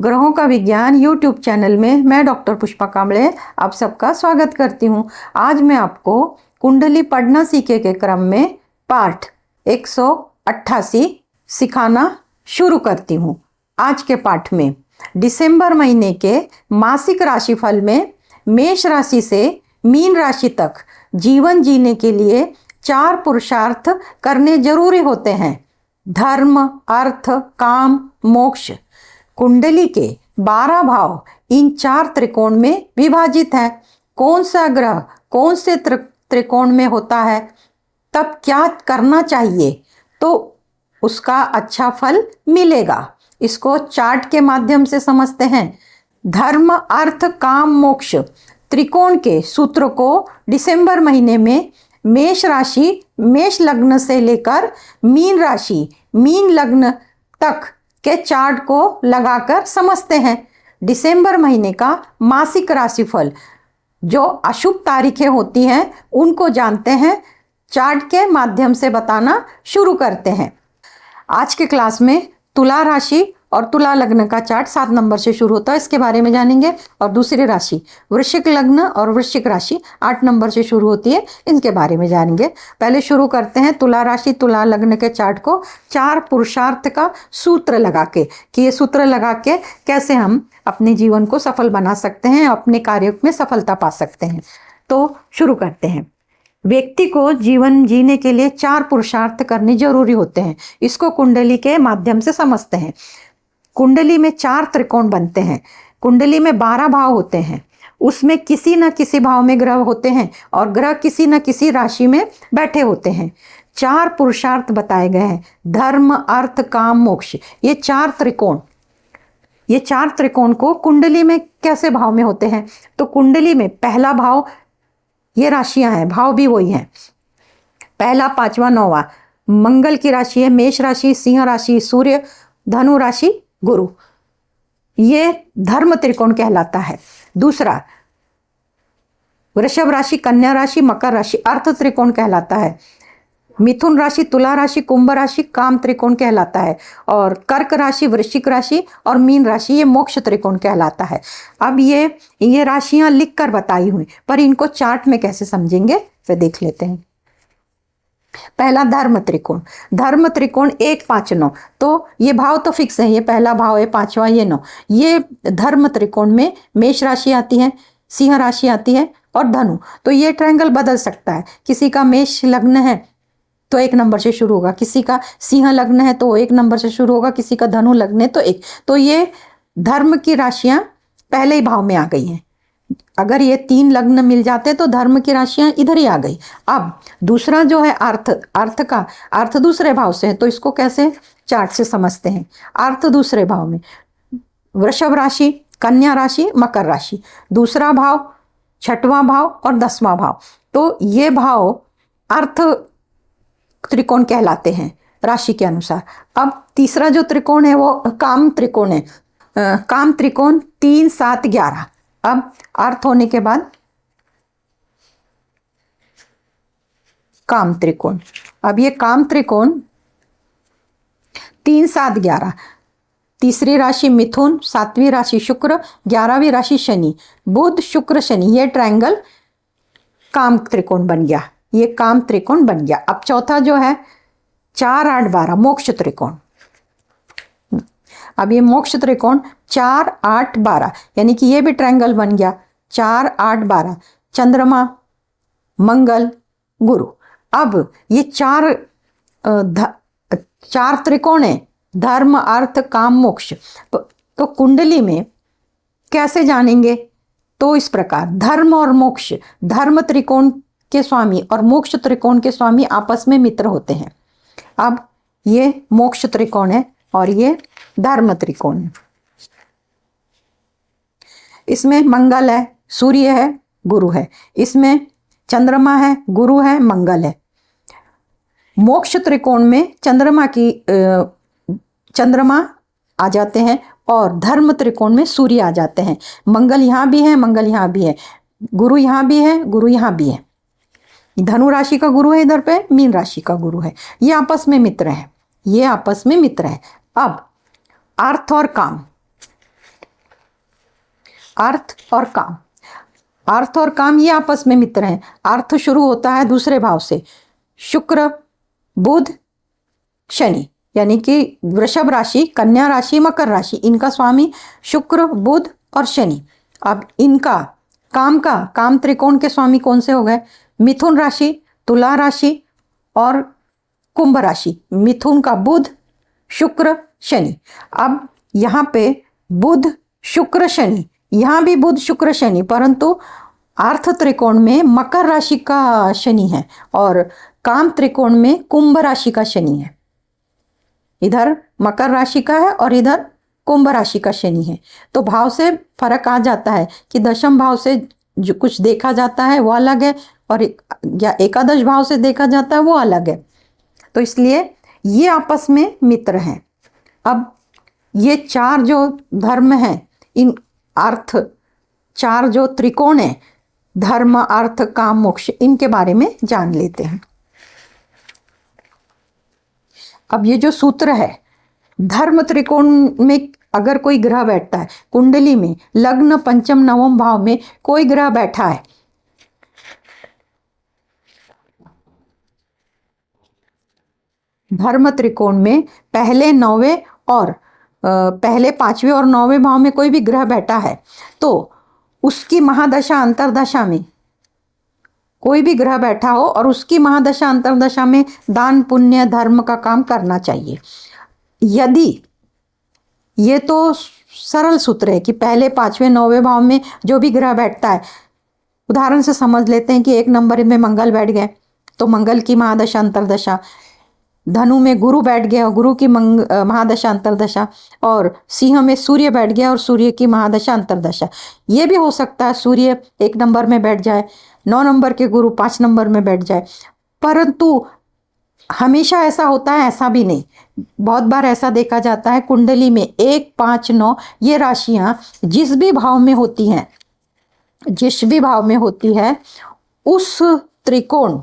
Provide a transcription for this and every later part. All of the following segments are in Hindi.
ग्रहों का विज्ञान यूट्यूब चैनल में मैं डॉक्टर पुष्पा कांबळे आप सबका स्वागत करती हूँ। आज मैं आपको कुंडली पढ़ना सीखे के क्रम में पाठ 188 सिखाना शुरू करती हूँ। आज के पाठ में दिसंबर महीने के मासिक राशिफल में मेष राशि से मीन राशि तक जीवन जीने के लिए 4 पुरुषार्थ करने जरूरी होते हैं। धर्म, अर्थ, काम, मोक्ष। कुंडली के 12 भाव इन 4 त्रिकोण में विभाजित है। कौन सा ग्रह कौन से त्रिकोण में होता है, तब क्या करना चाहिए तो उसका अच्छा फल मिलेगा, इसको चार्ट के माध्यम से समझते हैं। धर्म, अर्थ, काम, मोक्ष त्रिकोण के सूत्र को दिसंबर महीने में मेष राशि मेष लग्न से लेकर मीन राशि मीन लग्न तक के चार्ट को लगाकर समझते हैं। दिसंबर महीने का मासिक राशिफल जो अशुभ तारीखें होती हैं उनको जानते हैं, चार्ट के माध्यम से बताना शुरू करते हैं। आज के क्लास में तुला राशि और तुला लग्न का चार्ट 7 नंबर से शुरू होता है, इसके बारे में जानेंगे। और दूसरी राशि वृश्चिक लग्न और वृश्चिक राशि 8 नंबर से शुरू होती है, इनके बारे में जानेंगे। पहले शुरू करते हैं तुला राशि तुला लग्न के चार्ट को 4 पुरुषार्थ का सूत्र लगा के, कि ये सूत्र लगा के कैसे हम अपने जीवन को सफल बना सकते हैं, अपने कार्य में सफलता पा सकते हैं। तो शुरू करते हैं। व्यक्ति को जीवन जीने के लिए 4 पुरुषार्थ करने जरूरी होते हैं, इसको कुंडली के माध्यम से समझते हैं। कुंडली में 4 त्रिकोण बनते हैं। कुंडली में 12 भाव होते हैं, उसमें किसी न किसी भाव में ग्रह होते हैं और ग्रह किसी न किसी राशि में बैठे होते हैं। 4 पुरुषार्थ बताए गए हैं, धर्म, अर्थ, काम, मोक्ष। ये 4 त्रिकोण को कुंडली में कैसे भाव में होते हैं, तो कुंडली में पहला भाव, ये राशियां हैं, भाव भी वही हैं, पहला, 5वां, 9वां मंगल की राशि है, मेष राशि, सिंह राशि, सूर्य, धनु राशि, गुरु। ये धर्म त्रिकोण कहलाता है। दूसरा, वृषभ राशि, कन्या राशि, मकर राशि अर्थ त्रिकोण कहलाता है। मिथुन राशि, तुला राशि, कुंभ राशि काम त्रिकोण कहलाता है। और कर्क राशि, वृश्चिक राशि और मीन राशि ये मोक्ष त्रिकोण कहलाता है। अब ये राशियां लिखकर बताई हुई, पर इनको चार्ट में कैसे समझेंगे फिर देख लेते हैं। पहला धर्म त्रिकोण 1, 5, 9, तो ये भाव तो फिक्स है, ये पहला भाव है, 5वां ये 9। ये धर्म त्रिकोण में मेष राशि आती है, सिंह राशि आती है और धनु। तो ये ट्रायंगल बदल सकता है, किसी का मेष लग्न है तो 1 नंबर से शुरू होगा, किसी का सिंह लग्न है तो 1 नंबर से शुरू होगा, किसी का धनु लग्न है तो 1। तो ये धर्म की राशियां पहले ही भाव में आ गई हैं। अगर ये 3 लग्न मिल जाते तो धर्म की राशियां इधर ही आ गई। अब दूसरा जो है अर्थ दूसरे भाव से है, तो इसको कैसे चार्ट से समझते हैं। अर्थ दूसरे भाव में वृषभ राशि, कन्या राशि, मकर राशि, दूसरा भाव, 6वां भाव और 10वां भाव। तो ये भाव अर्थ त्रिकोण कहलाते हैं राशि के अनुसार। अब तीसरा जो त्रिकोण है वो काम त्रिकोण है। काम त्रिकोण 3, 7, 11। अब अर्थ होने के बाद काम त्रिकोण। अब ये काम त्रिकोण 3, 7, 11, तीसरी राशि मिथुन, 7वीं राशि शुक्र, 11वीं राशि शनि, बुध शुक्र शनि, ये ट्रायंगल काम त्रिकोण बन गया, ये काम त्रिकोण बन गया। अब चौथा जो है 4, 8, 12 मोक्ष त्रिकोण। अब ये मोक्ष त्रिकोण 4, 8, 12 यानी कि ये भी ट्रायंगल बन गया, 4, 8, 12 चंद्रमा, मंगल, गुरु। अब ये 4 त्रिकोण है, धर्म, अर्थ, काम, मोक्ष। तो कुंडली में कैसे जानेंगे, तो इस प्रकार धर्म और मोक्ष, धर्म त्रिकोण के स्वामी और मोक्ष त्रिकोण के स्वामी आपस में मित्र होते हैं। अब ये मोक्ष त्रिकोण है और ये धर्म त्रिकोण है। इसमें मंगल है, सूर्य है, गुरु है, इसमें चंद्रमा है, गुरु है, मंगल है। मोक्ष त्रिकोण में चंद्रमा आ जाते हैं और धर्म त्रिकोण में सूर्य आ जाते हैं। मंगल यहाँ भी है, मंगल यहाँ भी है, गुरु यहाँ भी है, गुरु यहाँ भी है। धनु राशि का गुरु है इधर पे, मीन राशि का गुरु है, ये आपस में मित्र है, ये आपस में मित्र है। अब अर्थ और काम, अर्थ और काम। अर्थ और काम ये आपस में मित्र हैं। अर्थ शुरू होता है दूसरे भाव से, शुक्र, बुध, शनि, यानी कि वृषभ राशि, कन्या राशि, मकर राशि, इनका स्वामी शुक्र, बुध और शनि। अब इनका काम त्रिकोण के स्वामी कौन से हो गए? मिथुन राशि, तुला राशि और कुंभ राशि। मिथुन का बुध, शुक्र, शनि। अब यहाँ पे बुध, शुक्र, शनि, यहाँ भी बुध, शुक्र, शनि, परंतु अर्थ त्रिकोण में मकर राशि का शनि है और काम त्रिकोण में कुंभ राशि का शनि है। इधर मकर राशि का है और इधर कुंभ राशि का शनि है। तो भाव से फर्क आ जाता है कि दशम भाव से जो कुछ देखा जाता है वो अलग है और या एकादश भाव से देखा जाता है वो अलग है। तो इसलिए ये आपस में मित्र हैं। अब ये चार जो धर्म हैं, इन अर्थ, चार जो त्रिकोण हैं, धर्म, अर्थ, काम, मोक्ष, इनके बारे में जान लेते हैं। अब ये जो सूत्र है, धर्म त्रिकोण में अगर कोई ग्रह बैठता है, कुंडली में लग्न, पंचम, नवम भाव में कोई ग्रह बैठा है, धर्म त्रिकोण में पहले 9वें और पहले 5वें और 9वें भाव में कोई भी ग्रह बैठा है, तो उसकी महादशा अंतरदशा में कोई भी ग्रह बैठा हो और उसकी महादशा अंतरदशा में दान, पुण्य, धर्म का काम करना चाहिए। यदि ये तो सरल सूत्र है कि पहले 5वें 9वें भाव में जो भी ग्रह बैठता है, उदाहरण से समझ लेते हैं कि 1 नंबर में मंगल बैठ गए तो मंगल की महादशा अंतरदशा, धनु में गुरु बैठ गया और गुरु की महादशा अंतरदशा, और सिंह में सूर्य बैठ गया और सूर्य की महादशा अंतरदशा। ये भी हो सकता है सूर्य 1 नंबर में बैठ जाए, 9 नंबर के गुरु 5 नंबर में बैठ जाए, परंतु हमेशा ऐसा होता है ऐसा भी नहीं। बहुत बार ऐसा देखा जाता है कुंडली में 1, 5, 9 ये राशियां जिस भी भाव में होती हैं, जिस भी भाव में होती है, उस त्रिकोण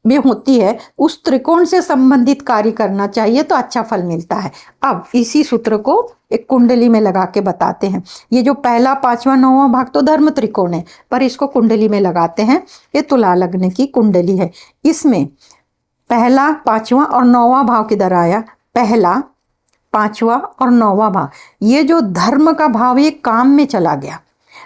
में होती है, उस त्रिकोण से संबंधित कार्य करना चाहिए तो अच्छा फल मिलता है। अब इसी सूत्र को एक कुंडली में लगा के बताते हैं। ये जो पहला, 5वां, 9वां भाग तो धर्म त्रिकोण है, पर इसको कुंडली में लगाते हैं। ये तुला लग्न की कुंडली है। इसमें पहला, 5वां और 9वां भाव किधर आया? पहला, 5वां और 9वां भाव, ये जो धर्म का भाव ये काम में चला गया।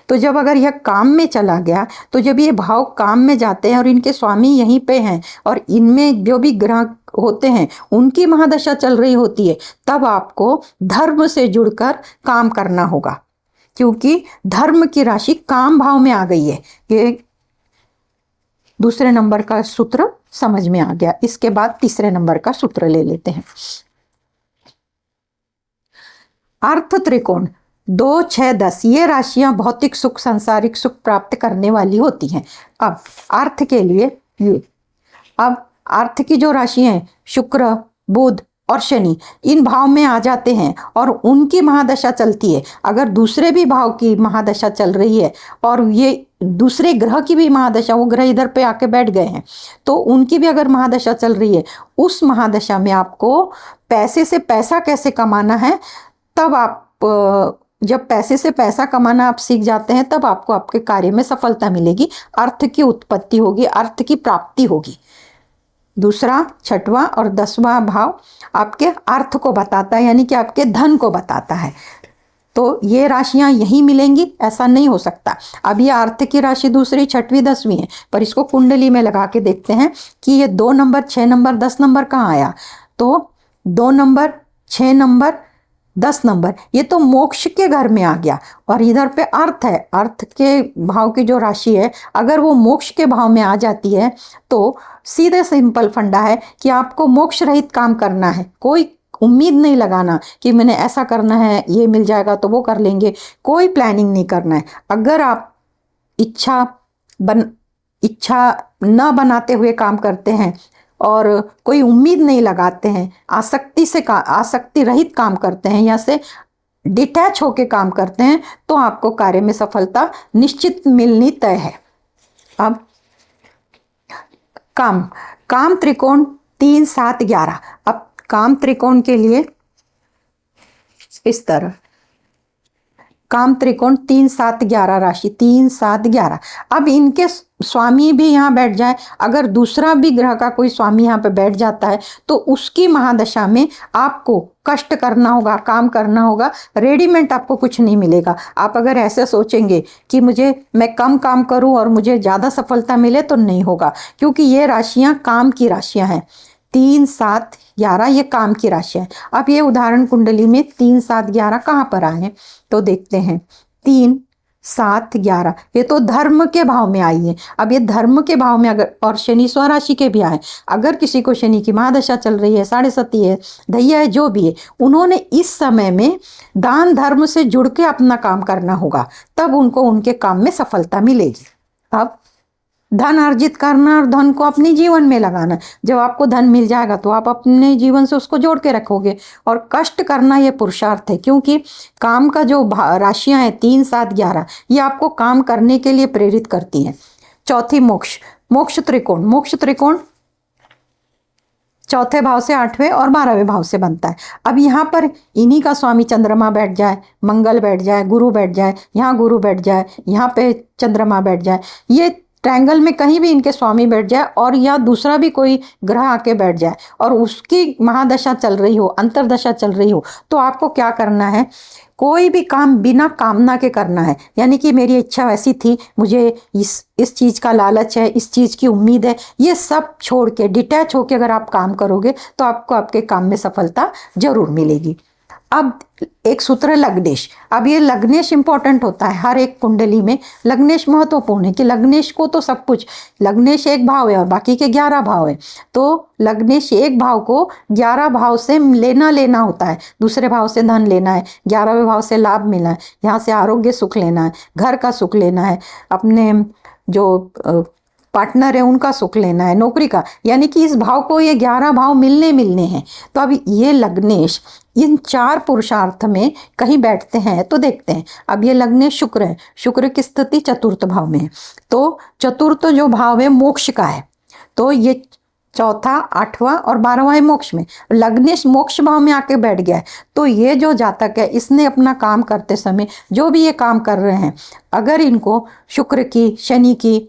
तो जब अगर यह काम में चला गया, तो जब ये भाव काम में जाते हैं और इनके स्वामी यहीं पे हैं और इनमें जो भी ग्रह होते हैं उनकी महादशा चल रही होती है, तब आपको धर्म से जुड़कर काम करना होगा, क्योंकि धर्म की राशि काम भाव में आ गई है। ये दूसरे नंबर का सूत्र समझ में आ गया। इसके बाद तीसरे नंबर का सूत्र ले लेते हैं। अर्थ त्रिकोण 2, 6, 10 ये राशियां भौतिक सुख, सांसारिक सुख प्राप्त करने वाली होती हैं। अब अर्थ के लिए ये, अब अर्थ की जो राशि हैं शुक्र, बुध और शनि इन भाव में आ जाते हैं और उनकी महादशा चलती है। अगर दूसरे भी भाव की महादशा चल रही है और ये दूसरे ग्रह की भी महादशा, वो ग्रह इधर पे आके बैठ गए हैं, तो उनकी भी अगर महादशा चल रही है, उस महादशा में आपको पैसे से पैसा कैसे कमाना है, तब आप जब पैसे से पैसा कमाना आप सीख जाते हैं, तब आपको आपके कार्य में सफलता मिलेगी, अर्थ की उत्पत्ति होगी, अर्थ की प्राप्ति होगी। दूसरा, 6वां और 10वां भाव आपके अर्थ को बताता है, यानी कि आपके धन को बताता है। तो ये राशियां यहीं मिलेंगी ऐसा नहीं हो सकता। अब ये अर्थ की राशि दूसरी, 6वीं, 10वीं है, पर इसको कुंडली में लगा के देखते हैं कि ये 2 नंबर, 6 नंबर, 10 नंबर कहाँ आया। तो 2 नंबर, 6 नंबर, 10 नंबर ये तो मोक्ष के घर में आ गया और इधर पे अर्थ है। अर्थ के भाव की जो राशि है, अगर वो मोक्ष के भाव में आ जाती है तो सीधे सिंपल फंडा है कि आपको मोक्ष रहित काम करना है। कोई उम्मीद नहीं लगाना कि मैंने ऐसा करना है, ये मिल जाएगा तो वो कर लेंगे, कोई प्लानिंग नहीं करना है। अगर आप इच्छा न बनाते हुए काम करते हैं और कोई उम्मीद नहीं लगाते हैं, आसक्ति रहित काम करते हैं या से डिटैच होके काम करते हैं, तो आपको कार्य में सफलता निश्चित मिलनी तय है। अब काम त्रिकोण 3, 7, 11। अब काम त्रिकोण के लिए इस तरह काम त्रिकोण 3 7 11 राशि, 3 7 11। अब इनके स्वामी भी यहाँ बैठ जाए, अगर दूसरा भी ग्रह का कोई स्वामी यहाँ पे बैठ जाता है तो उसकी महादशा में आपको कष्ट करना होगा, काम करना होगा, रेडीमेड आपको कुछ नहीं मिलेगा। आप अगर ऐसे सोचेंगे कि मैं कम काम करूं और मुझे ज़्यादा सफलता मिले, तो नहीं होगा, क्योंकि ये राशियां काम की राशियां हैं। 3 7 11 ये काम की राशि है। अब ये उदाहरण कुंडली में 3 7 11 कहाँ पर आए तो देखते हैं। 3 7 11 ये तो धर्म के भाव में आई है। अब ये धर्म के भाव में अगर, और शनि स्वराशि के भी आए, अगर किसी को शनि की महादशा चल रही है, 7.5 है, दैया है, जो भी है, उन्होंने इस समय में दान धर्म से जुड़ के अपना काम करना होगा, तब उनको उनके काम में सफलता मिलेगी। अब धन अर्जित करना और धन को अपने जीवन में लगाना। जब आपको धन मिल जाएगा तो आप अपने जीवन से उसको जोड़ के रखोगे। और कष्ट करना ये पुरुषार्थ है, क्योंकि काम का जो राशियां हैं 3 7 11 ये आपको काम करने के लिए प्रेरित करती हैं। चौथी मोक्ष त्रिकोण चौथे भाव से 8वें और 12वें भाव से बनता है। अब यहाँ पर इन्हीं का स्वामी चंद्रमा बैठ जाए, मंगल बैठ जाए, गुरु बैठ जाए, यहाँ गुरु बैठ जाए, यहाँ पे चंद्रमा बैठ जाए, ये ट्रायंगल में कहीं भी इनके स्वामी बैठ जाए, और या दूसरा भी कोई ग्रह आके बैठ जाए और उसकी महादशा चल रही हो, अंतरदशा चल रही हो, तो आपको क्या करना है, कोई भी काम बिना कामना के करना है। यानी कि मेरी इच्छा ऐसी थी, मुझे इस चीज़ का लालच है, इस चीज़ की उम्मीद है, ये सब छोड़ के डिटैच होके अगर आप काम करोगे तो आपको आपके काम में सफलता जरूर मिलेगी। अब एक सूत्र है लग्नेश। अब ये लग्नेश इंपॉर्टेंट होता है हर एक कुंडली में। लग्नेश महत्वपूर्ण है कि लग्नेश को तो सब कुछ, लग्नेश एक भाव है और बाकी के 11 भाव है, तो लग्नेश एक भाव को 11 भाव से लेना होता है। दूसरे भाव से धन लेना है, 11वें भाव से लाभ मिलना है, यहाँ से आरोग्य सुख लेना है, घर का सुख लेना है, अपने जो पार्टनर है उनका सुख लेना है, नौकरी का, यानी कि इस भाव को ये 11 भाव मिलने हैं। तो अब ये लग्नेश इन 4 पुरुषार्थ में कहीं बैठते हैं तो देखते हैं। अब ये लग्नेश शुक्र है, शुक्र की स्थिति चतुर्थ भाव में है, तो चतुर्थ जो भाव है मोक्ष का है, तो ये चौथा 8वां और 12वां है मोक्ष में। लग्नेश मोक्ष भाव में आके बैठ गया है, तो ये जो जातक है इसने अपना काम करते समय जो भी ये काम कर रहे हैं, अगर इनको शुक्र की, शनि की,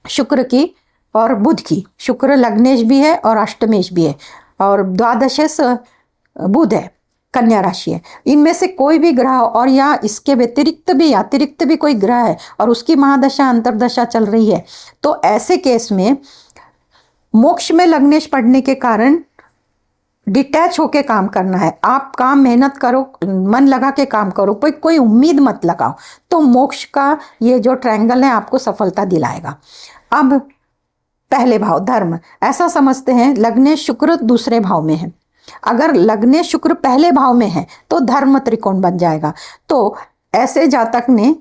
शुक्र की और बुध की, शुक्र लग्नेश भी है और अष्टमेश भी है, और द्वादशेश बुध है, कन्या राशि है, इनमें से कोई भी ग्रह, और या इसके अतिरिक्त भी कोई ग्रह है और उसकी महादशा अंतरदशा चल रही है, तो ऐसे केस में मोक्ष में लग्नेश पढ़ने के कारण डिटैच होके काम करना है। आप काम मेहनत करो, मन लगा के काम करो, कोई उम्मीद मत लगाओ, तो मोक्ष का ये जो ट्रायंगल है आपको सफलता दिलाएगा। अब पहले भाव धर्म, ऐसा समझते हैं लग्नेश शुक्र दूसरे भाव में है, अगर लग्नेश शुक्र पहले भाव में है तो धर्म त्रिकोण बन जाएगा। तो ऐसे जातक ने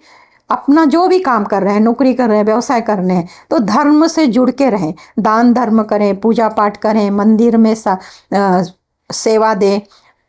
अपना जो भी काम कर रहे हैं, नौकरी कर रहे हैं, व्यवसाय कर रहे हैं, तो धर्म से जुड़ के रहें, दान धर्म करें, पूजा पाठ करें, मंदिर में सेवा दें,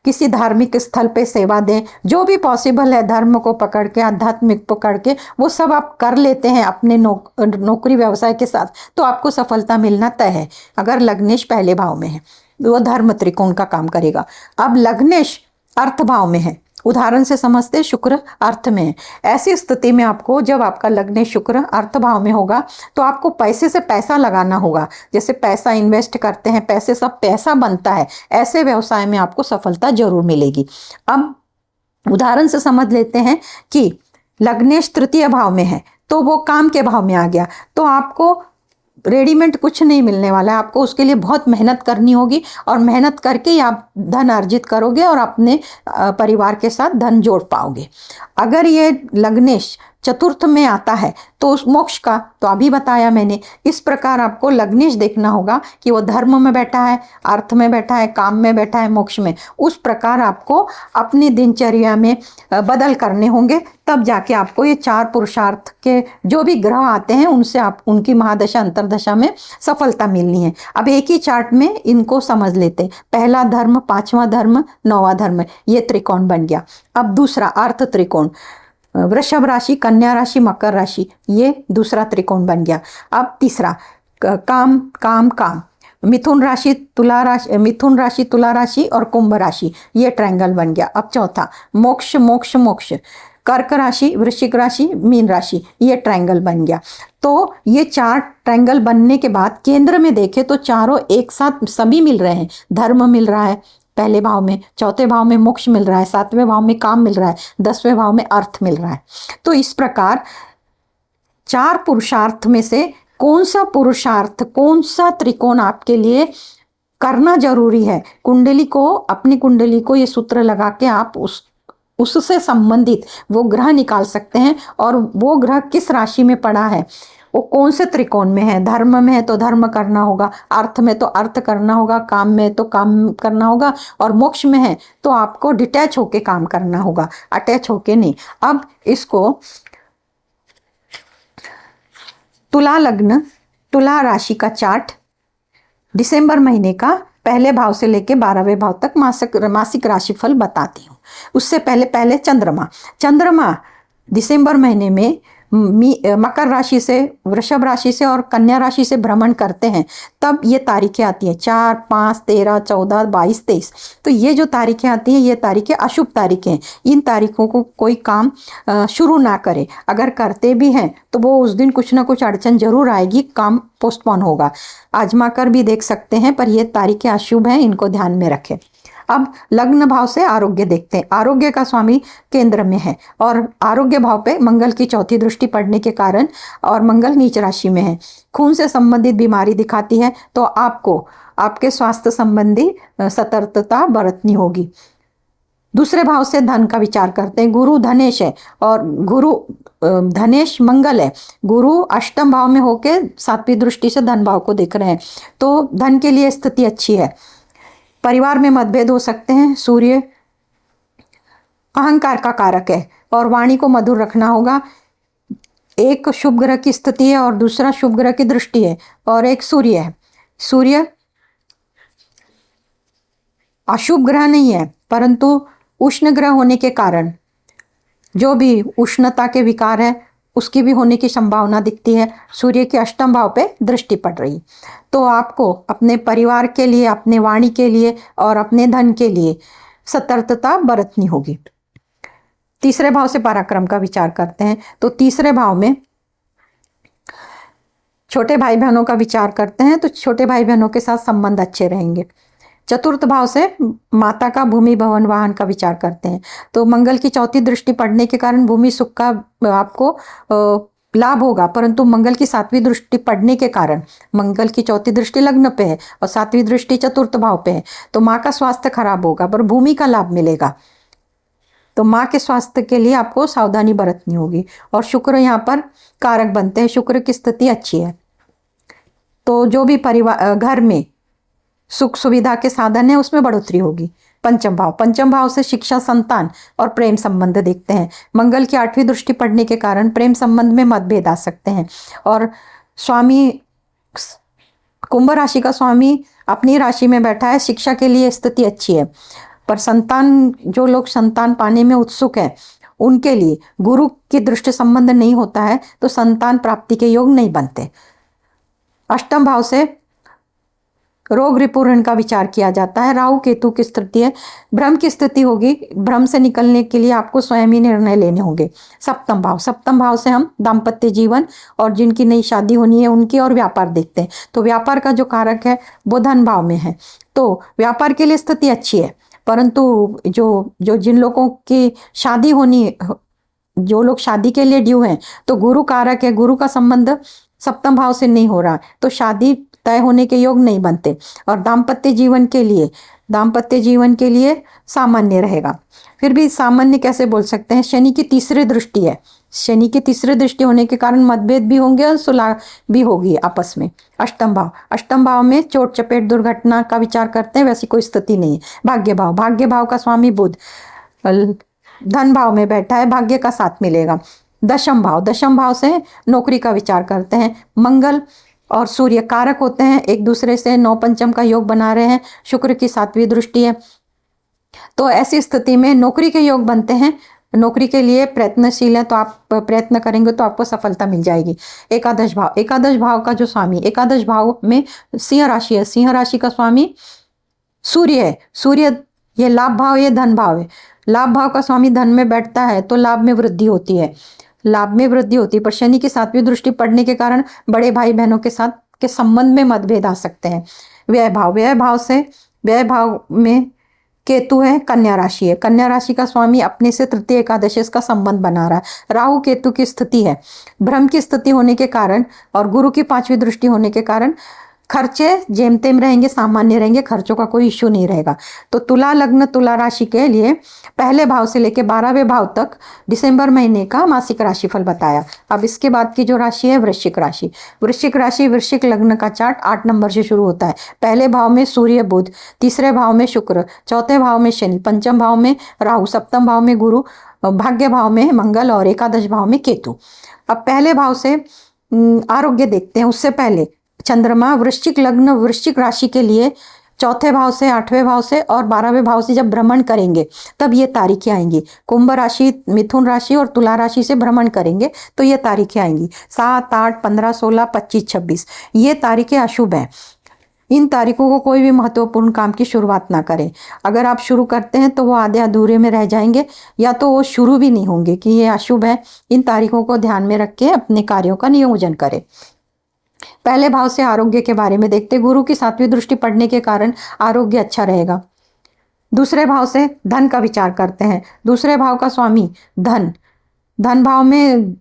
किसी धार्मिक स्थल पे सेवा दें, जो भी पॉसिबल है धर्म को पकड़ के, आध्यात्मिक पकड़ के, वो सब आप कर लेते हैं अपने नौकरी व्यवसाय के साथ, तो आपको सफलता मिलना तय है। अगर लग्नेश पहले भाव में है वो धर्म त्रिकोण का काम करेगा। अब लग्नेश अर्थ भाव में है, उदाहरण से समझते, शुक्र अर्थ में है। ऐसी स्थिति में आपको, जब आपका लग्नेश शुक्र अर्थ भाव में होगा, तो आपको पैसे से पैसा लगाना होगा। जैसे पैसा इन्वेस्ट करते हैं, पैसे सब पैसा बनता है, ऐसे व्यवसाय में आपको सफलता जरूर मिलेगी। अब उदाहरण से समझ लेते हैं कि लग्नेश तृतीय भाव में है, तो वो काम के भाव में आ गया, तो आपको रेडीमेड कुछ नहीं मिलने वाला है, आपको उसके लिए बहुत मेहनत करनी होगी, और मेहनत करके ही आप धन अर्जित करोगे और अपने परिवार के साथ धन जोड़ पाओगे। अगर ये लग्नेश चतुर्थ में आता है तो उस मोक्ष का, तो अभी बताया मैंने, इस प्रकार आपको लग्नेश देखना होगा कि वो धर्म में बैठा है, अर्थ में बैठा है, काम में बैठा है, मोक्ष में। उस प्रकार आपको अपनी दिनचर्या में बदल करने होंगे, तब जाके आपको ये 4 पुरुषार्थ के जो भी ग्रह आते हैं उनसे आप उनकी महादशा अंतरदशा में सफलता मिलनी है। अब एक ही चार्ट में इनको समझ लेते, पहला धर्म, 5वां धर्म, 9वां धर्म, ये त्रिकोण बन गया। अब दूसरा अर्थ त्रिकोण, वृषभ राशि, कन्या राशि, मकर राशि, ये दूसरा त्रिकोण बन गया। अब तीसरा काम काम काम, मिथुन राशि, तुला राशि और कुंभ राशि, ये ट्रायंगल बन गया। अब चौथा मोक्ष मोक्ष मोक्ष, कर्क राशि, वृश्चिक राशि, मीन राशि, ये ट्रायंगल बन गया। तो ये 4 ट्रायंगल बनने के बाद केंद्र में देखें तो चारों एक साथ सभी मिल रहे हैं। धर्म मिल रहा है पहले भाव में, चौथे भाव में मोक्ष मिल रहा है, 7वें भाव में काम मिल रहा है, 10वें भाव में अर्थ मिल रहा है। तो इस प्रकार 4 पुरुषार्थ में से कौन सा पुरुषार्थ, कौन सा त्रिकोण आपके लिए करना जरूरी है, कुंडली को, अपनी कुंडली को ये सूत्र लगा के आप उससे संबंधित वो ग्रह निकाल सकते हैं। और वो ग्रह किस राशि में पड़ा है, वो कौन से त्रिकोण में है। धर्म में है तो धर्म करना होगा, अर्थ में तो अर्थ करना होगा, काम में तो काम करना होगा, और मोक्ष में है तो आपको डिटैच होके काम करना होगा, अटैच होके नहीं। अब इसको तुला लग्न, तुला राशि का चार्ट दिसंबर महीने का पहले भाव से लेके 12वें भाव तक मासिक राशिफल बताती हूँ। उससे पहले चंद्रमा दिसंबर महीने में मकर राशि से, वृषभ राशि से और कन्या राशि से भ्रमण करते हैं, तब ये तारीखें आती हैं 4, 5, 13, 14, 22, 23। तो ये जो तारीखें आती हैं ये तारीखें अशुभ तारीखें हैं। इन तारीखों को कोई काम शुरू ना करें, अगर करते भी हैं तो वो उस दिन कुछ ना कुछ अड़चन जरूर आएगी, काम पोस्टपोन होगा। आजमा कर भी देख सकते हैं, पर ये तारीखें अशुभ हैं, इनको ध्यान में रखें। अब लग्न भाव से आरोग्य देखते हैं। आरोग्य का स्वामी केंद्र में है और आरोग्य भाव पे मंगल की चौथी दृष्टि पड़ने के कारण, और मंगल नीच राशि में है, खून से संबंधित बीमारी दिखाती है, तो आपको आपके स्वास्थ्य संबंधी सतर्कता बरतनी होगी। दूसरे भाव से धन का विचार करते हैं। गुरु धनेश है और गुरु धनेश मंगल है। गुरु अष्टम भाव में होके 7वीं दृष्टि से धन भाव को देख रहे हैं, तो धन के लिए स्थिति अच्छी है। परिवार में मतभेद हो सकते हैं। सूर्य अहंकार का कारक है और वाणी को मधुर रखना होगा। एक शुभ ग्रह की स्थिति है और दूसरा शुभ ग्रह की दृष्टि है, और एक सूर्य है। सूर्य अशुभ ग्रह नहीं है, परंतु उष्ण ग्रह होने के कारण जो भी उष्णता के विकार है उसकी भी होने की संभावना दिखती है। सूर्य के अष्टम भाव पे दृष्टि पड़ रही, तो आपको अपने परिवार के लिए, अपने वाणी के लिए और अपने धन के लिए सतर्कता बरतनी होगी। तीसरे भाव से पराक्रम का विचार करते हैं, तो तीसरे भाव में छोटे भाई बहनों का विचार करते हैं, तो छोटे भाई बहनों के साथ संबंध अच्छे रहेंगे। चतुर्थ भाव से माता का, भूमि, भवन, वाहन का विचार करते हैं, तो मंगल की चौथी दृष्टि पड़ने के कारण भूमि सुख का आपको लाभ होगा, परंतु मंगल की 7वीं दृष्टि पड़ने के कारण, मंगल की चौथी दृष्टि लग्न पे है और 7वीं दृष्टि चतुर्थ भाव पे है, तो माँ का स्वास्थ्य खराब होगा, पर भूमि का लाभ मिलेगा। तो माँ के स्वास्थ्य के लिए आपको सावधानी बरतनी होगी। और शुक्र यहाँ पर कारक बनते हैं, शुक्र की स्थिति अच्छी है, तो जो भी परिवार, घर में सुख सुविधा के साधन है उसमें बढ़ोतरी होगी। पंचम भाव से शिक्षा, संतान और प्रेम संबंध देखते हैं। मंगल की 8वीं दृष्टि पड़ने के कारण प्रेम संबंध में मतभेद आ सकते हैं। और स्वामी कुंभ राशि का स्वामी अपनी राशि में बैठा है, शिक्षा के लिए स्थिति अच्छी है, पर संतान, जो लोग संतान पाने में उत्सुक है उनके लिए गुरु की दृष्टि संबंध नहीं होता है, तो संतान प्राप्ति के योग नहीं बनते। अष्टम भाव से रोग रिपुरण का विचार किया जाता है। राहु केतु की स्थिति है, भ्रम की स्थिति होगी। भ्रम से निकलने के लिए आपको स्वयं ही निर्णय लेने होंगे। सप्तम भाव से हम दाम्पत्य जीवन और जिनकी नई शादी होनी है उनकी और व्यापार देखते हैं, तो व्यापार का जो कारक है वो धन भाव में है, तो व्यापार के लिए स्थिति अच्छी है, परंतु जो जिन लोगों की शादी होनी, जो लोग शादी के लिए ड्यू हैं, तो गुरु कारक है, गुरु का संबंध सप्तम भाव से नहीं हो रहा, तो शादी तय होने के योग नहीं बनते। और दाम्पत्य जीवन के लिए सामान्य रहेगा। फिर भी सामान्य कैसे बोल सकते हैं, शनि की तीसरी दृष्टि है, शनि की तीसरी दृष्टि होने के कारण मतभेद भी होंगे और सुलह भी होगी आपस में। अष्टम भाव में चोट चपेट दुर्घटना का विचार करते हैं, वैसी कोई स्थिति नहीं है। भाग्य भाव का स्वामी बुध धन भाव में बैठा है, भाग्य का साथ मिलेगा। दशम भाव से नौकरी का विचार करते हैं। मंगल और सूर्य कारक होते हैं, एक दूसरे से 9 पंचम का योग बना रहे हैं, शुक्र की 7वीं दृष्टि है, तो ऐसी स्थिति में नौकरी के योग बनते हैं। नौकरी के लिए प्रयत्नशील है, तो आप प्रयत्न करेंगे तो आपको सफलता मिल जाएगी। एकादश भाव का जो स्वामी, एकादश भाव में सिंह राशि है, सिंह राशि का स्वामी सूर्य है। सूर्य ये लाभ भाव, ये धन भाव है। लाभ भाव का स्वामी धन में बैठता है तो लाभ में वृद्धि होती है, लाभ में वृद्धि होती है। पर शनि की 7वीं दृष्टि पड़ने के कारण बड़े भाई बहनों के साथ के संबंध में मतभेद आ सकते हैं। व्यय भाव, व्यय भाव में केतु है, कन्या राशि है। कन्या राशि का स्वामी अपने से तृतीय एकादशी का संबंध बना रहा है। राहु केतु की स्थिति है, भ्रम की स्थिति होने के कारण और गुरु की 5वीं दृष्टि होने के कारण खर्चे जेम तेम रहेंगे, सामान्य रहेंगे, खर्चों का कोई इश्यू नहीं रहेगा। तो तुला लग्न, तुला राशि के लिए पहले भाव से लेकर 12वें भाव तक दिसंबर महीने का मासिक राशिफल बताया। अब इसके बाद की जो राशि है वृश्चिक राशि। वृश्चिक राशि, वृश्चिक लग्न का चार्ट 8 नंबर से शुरू होता है। पहले भाव में सूर्य बुध, तीसरे भाव में शुक्र, चौथे भाव में शनि, पंचम भाव में राहु, सप्तम भाव में गुरु, भाग्य भाव में मंगल और एकादश भाव में केतु। अब पहले भाव से आरोग्य देखते हैं। उससे पहले चंद्रमा वृश्चिक लग्न, वृश्चिक राशि के लिए चौथे भाव से, 8वें भाव से और 12वें भाव से जब भ्रमण करेंगे तब ये तारीखें आएंगी। कुंभ राशि, मिथुन राशि और तुला राशि से भ्रमण करेंगे तो ये तारीखें आएंगी 7, 8, 15, 16, 25, 26। ये तारीखें अशुभ है। इन तारीखों को कोई भी महत्वपूर्ण काम की शुरुआत ना करें। अगर आप शुरू करते हैं तो वो आधे अधूरे में रह जाएंगे या तो वो शुरू भी नहीं होंगे कि ये अशुभ है। इन तारीखों को ध्यान में रख के अपने कार्यों का नियोजन करें। पहले भाव से आरोग्य के बारे में देखते। गुरु की 7वीं दृष्टि पड़ने के कारण आरोग्य अच्छा रहेगा। दूसरे भाव से धन का विचार करते हैं। दूसरे भाव का स्वामी धन, धन भाव में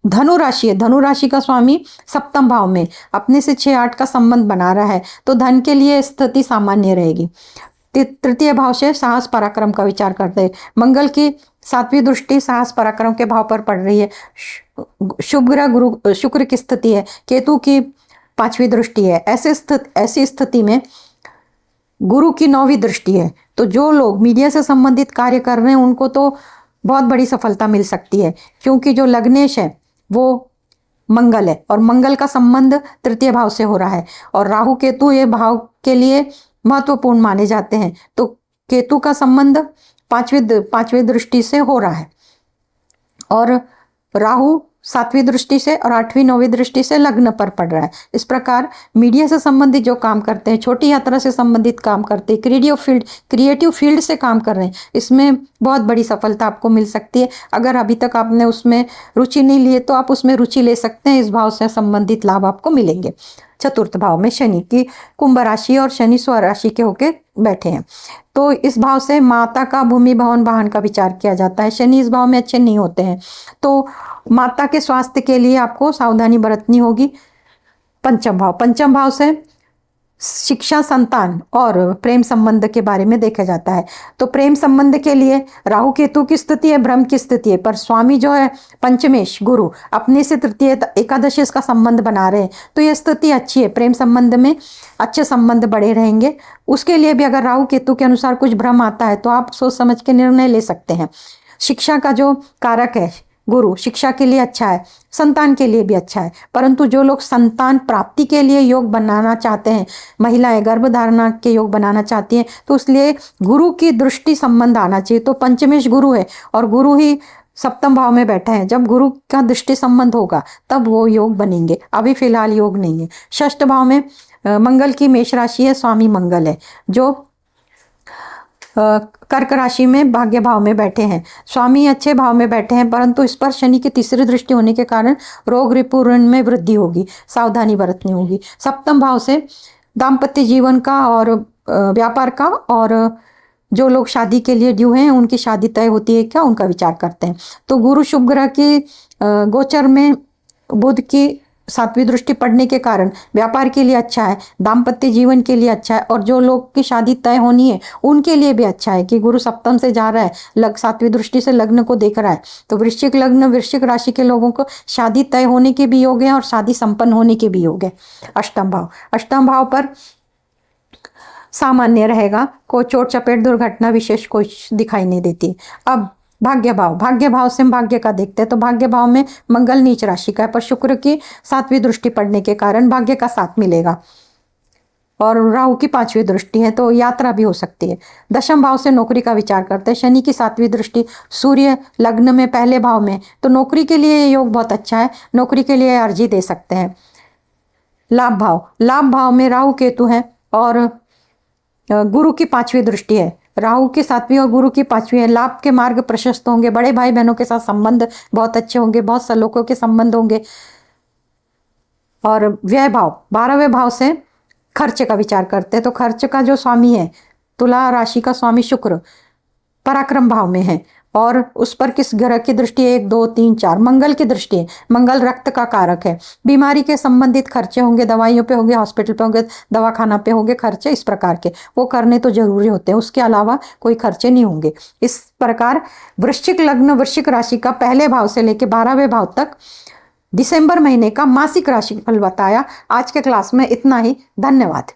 धनु राशि है। धनु राशि का स्वामी सप्तम भाव में अपने से 6-8 का संबंध बना रहा है तो धन के लिए स्थिति सामान्य रहेगी। तृतीय भाव से साहस पराक्रम का विचार करते हैं। मंगल की 7वीं दृष्टि साहस पराक्रम के भाव पर पड़ रही है। शुभ ग्रह गुरु शुक्र की स्थिति है। केतु की 5वीं दृष्टि है। ऐसी स्थिति में गुरु की 9वीं दृष्टि है। तो जो लोग मीडिया से संबंधित कार्य कर रहे हैं उनको तो बहुत बड़ी सफलता मिल सकती है, क्योंकि जो लग्नेश है वो मंगल है और मंगल का संबंध तृतीय भाव से हो रहा है और राहु केतु ये भाव के लिए महत्वपूर्ण माने जाते हैं। तो केतु का संबंध 5वीं दृष्टि से हो रहा है और राहु 7वीं दृष्टि से और 8वीं 9वीं दृष्टि से लग्न पर पड़ रहा है। इस प्रकार मीडिया से संबंधित जो काम करते हैं, छोटी यात्रा से संबंधित काम करते हैं, क्रिएटिव फील्ड से काम कर रहे हैं, इसमें बहुत बड़ी सफलता आपको मिल सकती है। अगर अभी तक आपने उसमें रुचि नहीं ली है तो आप उसमें रुचि ले सकते हैं। इस भाव से संबंधित लाभ आपको मिलेंगे। चतुर्थ भाव में शनि की कुंभ राशि और शनि स्व राशि के होके बैठे हैं तो इस भाव से माता का, भूमि, भवन, वाहन का विचार किया जाता है। शनि इस भाव में अच्छे नहीं होते हैं तो माता के स्वास्थ्य के लिए आपको सावधानी बरतनी होगी। पंचम भाव से शिक्षा, संतान और प्रेम संबंध के बारे में देखा जाता है। तो प्रेम संबंध के लिए राहु केतु की स्थिति है, भ्रम की स्थिति है, पर स्वामी जो है पंचमेश गुरु अपने से तृतीय एकादशी का संबंध बना रहे हैं तो यह स्थिति अच्छी है। प्रेम संबंध में अच्छे संबंध बड़े रहेंगे। उसके लिए भी अगर राहु केतु के अनुसार कुछ भ्रम आता है तो आप सोच समझ के निर्णय ले सकते हैं। शिक्षा का जो कारक है गुरु, शिक्षा के लिए अच्छा है, संतान के लिए भी अच्छा है, परंतु जो लोग संतान प्राप्ति के लिए योग बनाना चाहते हैं, महिलाएं गर्भधारणा के योग बनाना चाहती हैं, तो इसलिए गुरु की दृष्टि संबंध आना चाहिए। तो पंचमेश गुरु है और गुरु ही सप्तम भाव में बैठा है। जब गुरु का दृष्टि संबंध होगा तब वो योग बनेंगे, अभी फिलहाल योग नहीं है। षष्ठ भाव में मंगल की मेष राशि है, स्वामी मंगल है जो कर्क राशि में भाग्य भाव में बैठे हैं। स्वामी अच्छे भाव में बैठे हैं, परंतु इस पर शनि की तीसरी दृष्टि होने के कारण रोग रिपु ऋण में वृद्धि होगी, सावधानी बरतनी होगी। सप्तम भाव से दाम्पत्य जीवन का और व्यापार का और जो लोग शादी के लिए ड्यू हैं उनकी शादी तय होती है क्या, उनका विचार करते हैं। तो गुरु शुभ ग्रह की गोचर में बुध की 7वीं दृष्टि पड़ने के कारण व्यापार के लिए अच्छा है, दाम्पत्य जीवन के लिए अच्छा है और जो लोग की शादी तय होनी है उनके लिए भी अच्छा है कि गुरु सप्तम से जा रहा है, 7वीं दृष्टि से लग्न को देख रहा है। तो वृश्चिक लग्न, वृश्चिक राशि के लोगों को शादी तय होने के भी योग है और शादी संपन्न होने के भी योग है। अष्टम भाव पर सामान्य रहेगा, कोई चोट चपेट दुर्घटना विशेष कोई दिखाई नहीं देती। अब भाग्य भाव से हम भाग्य का देखते हैं तो भाग्य भाव में मंगल नीच राशि का है, पर शुक्र की 7वीं दृष्टि पड़ने के कारण भाग्य का साथ मिलेगा और राहु की 5वीं दृष्टि है तो यात्रा भी हो सकती है। दशम भाव से नौकरी का विचार करते हैं। शनि की 7वीं दृष्टि सूर्य लग्न में पहले भाव में, तो नौकरी के लिए योग बहुत अच्छा है, नौकरी के लिए अर्जी दे सकते हैं। लाभ भाव में राहु केतु है और गुरु की 5वीं दृष्टि है, राहु की 7वीं और गुरु की 5वीं है। लाभ के मार्ग प्रशस्त होंगे, बड़े भाई बहनों के साथ संबंध बहुत अच्छे होंगे, बहुत सलोखों के संबंध होंगे। और व्यय भाव 12वें भाव से खर्च का विचार करते हैं, तो खर्च का जो स्वामी है, तुला राशि का स्वामी शुक्र पराक्रम भाव में है, और उस पर किस ग्रह की दृष्टि है? 1 2 3 4 मंगल की दृष्टि है। मंगल रक्त का कारक है। बीमारी के संबंधित खर्चे होंगे, दवाइयों पे होंगे, हॉस्पिटल पे होंगे, दवाखाना पे होंगे खर्चे, इस प्रकार के वो करने तो जरूरी होते हैं, उसके अलावा कोई खर्चे नहीं होंगे। इस प्रकार वृश्चिक लग्न वृश्चिक राशि का पहले भाव से लेकर 12वें भाव तक दिसंबर महीने का मासिक राशिफल बताया। आज के क्लास में इतना ही। धन्यवाद।